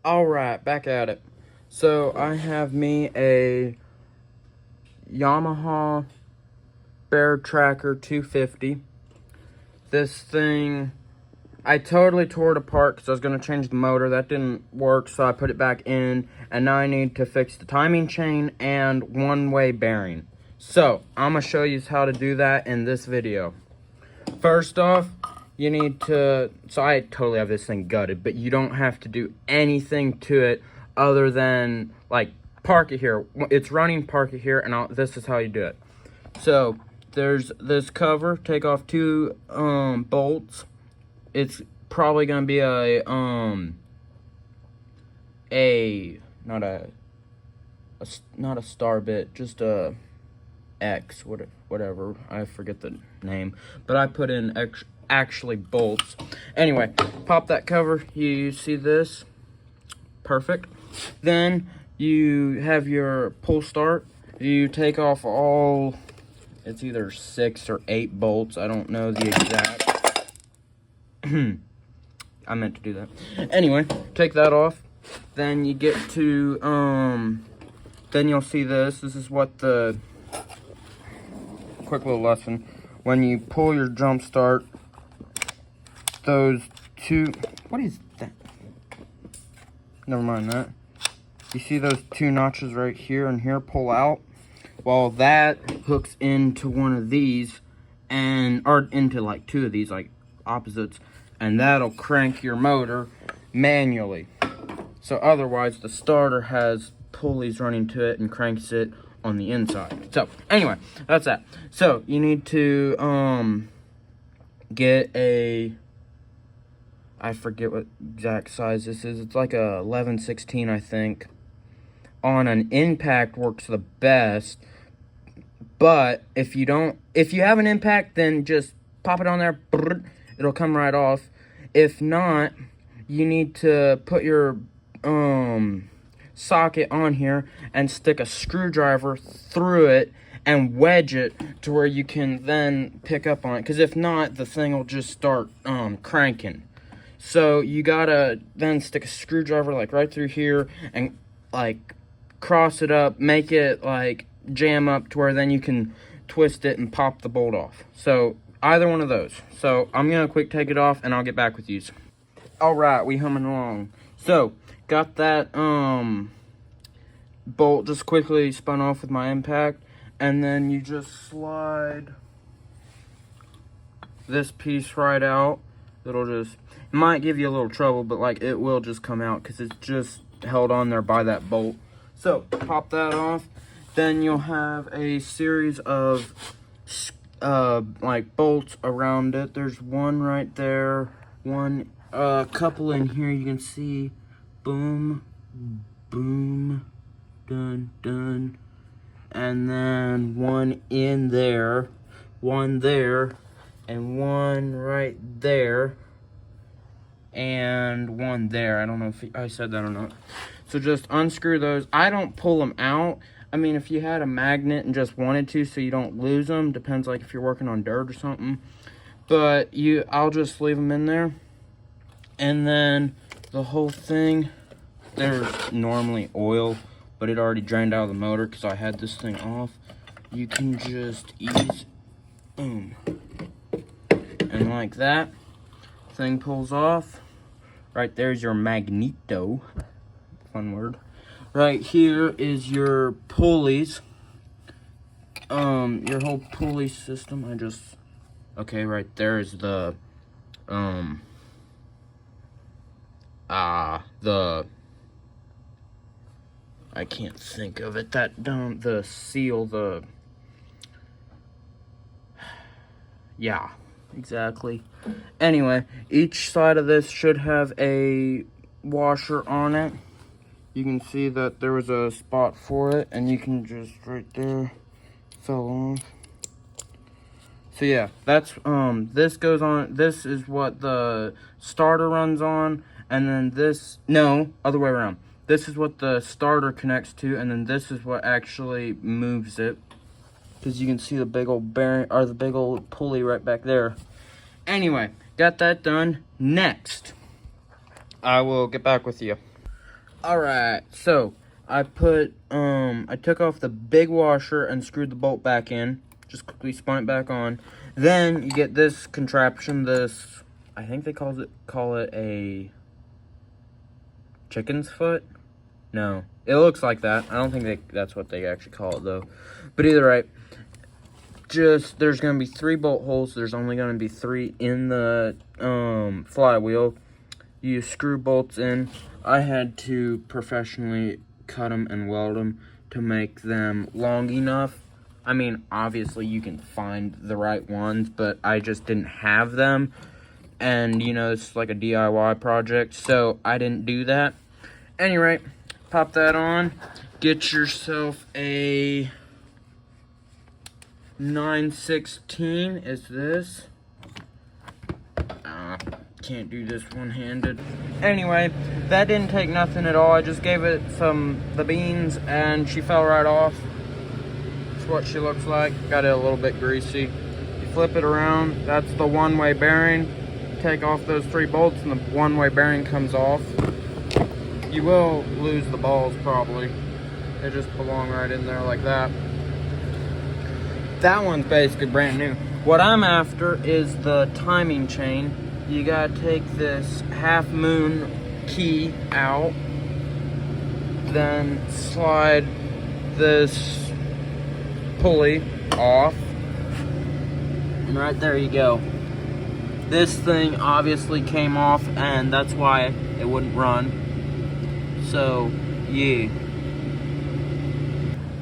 Alright, back at it. So I have me a Yamaha Bear Tracker 250. This thing, I totally tore it apart because I was going to change the motor. That didn't work, so I put it back in. And now I need to fix the timing chain and one-way bearing. So, I'm going to show you how to do that in this video. First off, you need to, so I totally have this thing gutted, but you don't have to do anything to it other than, like, park it here. It's running, park it here, and this is how you do it. So, there's this cover, take off two bolts. It's probably going to be not a star bit, just a X, whatever, I forget the name, but I put in actually bolts. Anyway, pop that cover, you see this, perfect. Then you have your pull start, you take off all, it's either 6 or 8 bolts, I don't know the exact, I meant to do that. Anyway, take that off, then you get to, then you'll see this is what the, quick little lesson, when you pull your jump start, those two, what is that? Never mind that. You see those two notches right here and here pull out? Well, that hooks into one of these, or into like two of these, like opposites, and that'll crank your motor manually. So otherwise, the starter has pulleys running to it and cranks it on the inside. So anyway, that's that. So you need to get a, I forget what exact size this is. It's like a 11/16, I think. On an impact works the best. But if you have an impact, then just pop it on there. It'll come right off. If not, you need to put your socket on here and stick a screwdriver through it and wedge it to where you can then pick up on it, because if not, the thing will just start cranking. So you gotta then stick a screwdriver like right through here and like cross it up, make it like jam up to where then you can twist it and pop the bolt off. So either one of those. So I'm gonna quick take it off and I'll get back with you. Alright, we humming along. So got that bolt just quickly spun off with my impact, and then you just slide this piece right out. It'll just, it might give you a little trouble, but like it will just come out because it's just held on there by that bolt. So pop that off. Then you'll have a series of like bolts around it. There's one right there, one couple in here you can see. Boom, boom, dun, dun. And then one in there, one there, and one right there, and one there. I don't know if I said that or not. So just unscrew those. I don't pull them out. I mean, if you had a magnet and just wanted to so you don't lose them, depends like if you're working on dirt or something. But I'll just leave them in there. And then the whole thing, there's normally oil, but it already drained out of the motor because I had this thing off. You can just boom, and like that, thing pulls off. Right there's your magneto, fun word. Right here is your pulleys, your whole pulley system. Okay, right there is the I can't think of it. The seal, yeah, exactly. Anyway, each side of this should have a washer on it. You can see that there was a spot for it, and you can just, right there, fell off. So yeah, that's, this goes on, this is what the starter runs on, and then this, no, other way around. This is what the starter connects to, and then this is what actually moves it. Because you can see the big old bearing, or the big old pulley right back there. Anyway, got that done. Next, I will get back with you. Alright, so I took off the big washer and screwed the bolt back in. Just quickly spun it back on. Then you get this contraption, this, I think they call it a chicken's foot? No, it looks like that. I don't think that's what they actually call it though. But either way, there's going to be 3 bolt holes. There's only going to be 3 in the flywheel. You screw bolts in. I had to professionally cut them and weld them to make them long enough. I mean, obviously you can find the right ones, but I just didn't have them. And, you know, it's like a DIY project, so I didn't do that. Anyway, pop that on. Get yourself a 9/16 is this. Can't do this one-handed. Anyway, that didn't take nothing at all. I just gave it the beans and she fell right off. That's what she looks like. Got it a little bit greasy. You flip it around, that's the one-way bearing. Take off those 3 bolts and the one-way bearing comes off. You will lose the balls probably. They just belong right in there like that. That one's basically brand new. What I'm after is the timing chain. You gotta take this half moon key out, then slide this pulley off, and right there you go. This thing obviously came off, and that's why it wouldn't run. So, yeah.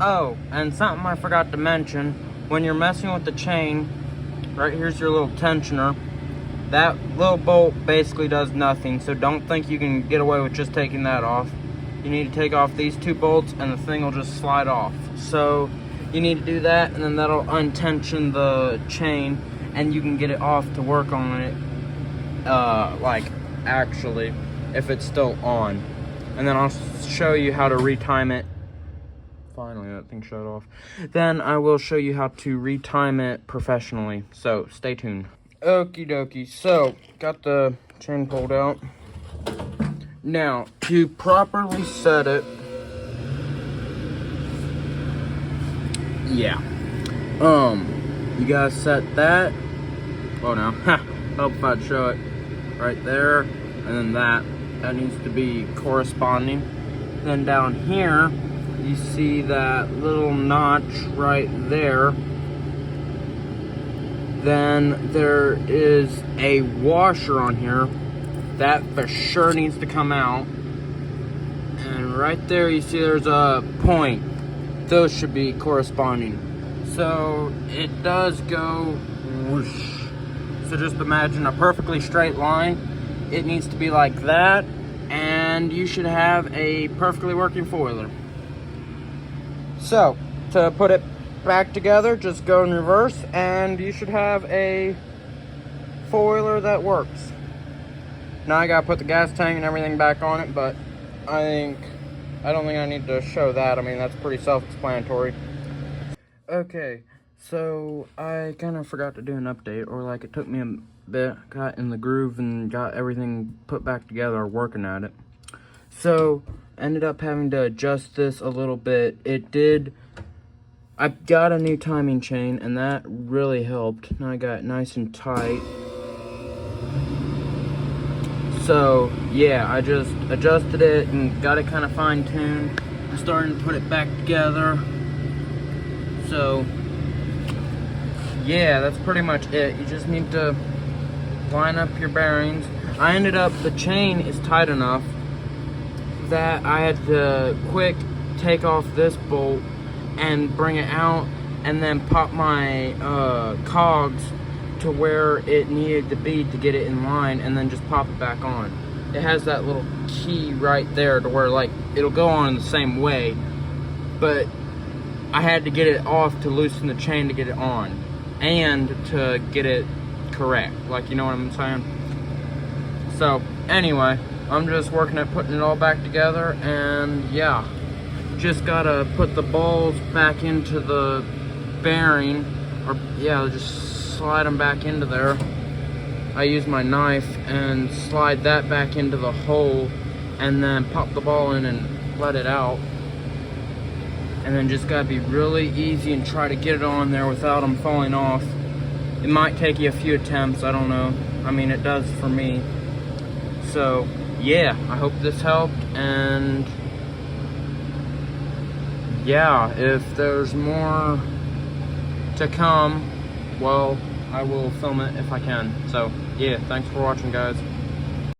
Oh, and something I forgot to mention, when you're messing with the chain, right here's your little tensioner. That little bolt basically does nothing, so don't think you can get away with just taking that off. You need to take off these 2 bolts and the thing will just slide off. So you need to do that, and then that'll untension the chain and you can get it off to work on it, like actually, if it's still on. And then I'll show you how to retime it. Finally, that thing shut off. Then I will show you how to retime it professionally, so stay tuned. Okie dokie, so got the chain pulled out. Now, to properly set it, yeah, you gotta set that. Oh no, hope if I'd show it right there, and then that needs to be corresponding. Then down here, you see that little notch right there. Then there is a washer on here that for sure needs to come out. And right there you see there's a point. Those should be corresponding. So it does go whoosh. So just imagine a perfectly straight line. It needs to be like that, and you should have a perfectly working four-wheeler. So to put it back together, just go in reverse and you should have a four-wheeler that works. Now I gotta put the gas tank and everything back on it, but I don't think I need to show that. I mean, that's pretty self-explanatory. Okay, so I kind of forgot to do an update, or like it took me a bit, got in the groove and got everything put back together, working at it. So ended up having to adjust this a little bit. I got a new timing chain, and that really helped. Now I got it nice and tight. So yeah, I just adjusted it and got it kind of fine-tuned. I'm starting to put it back together. So yeah, that's pretty much it. You just need to line up your bearings. The chain is tight enough that I had to quick take off this bolt and bring it out, and then pop my cogs to where it needed to be to get it in line, and then just pop it back on. It has that little key right there to where like it'll go on in the same way, but I had to get it off to loosen the chain to get it on and to get it correct, like, you know what I'm saying? So anyway, I'm just working at putting it all back together, and yeah, just gotta put the balls back into the bearing, or yeah, just slide them back into there. I use my knife and slide that back into the hole and then pop the ball in and let it out. And then just gotta be really easy and try to get it on there without them falling off. It might take you a few attempts, I don't know. I mean, it does for me. So, yeah, I hope this helped, and yeah, if there's more to come, well, I will film it if I can. So, yeah, thanks for watching, guys.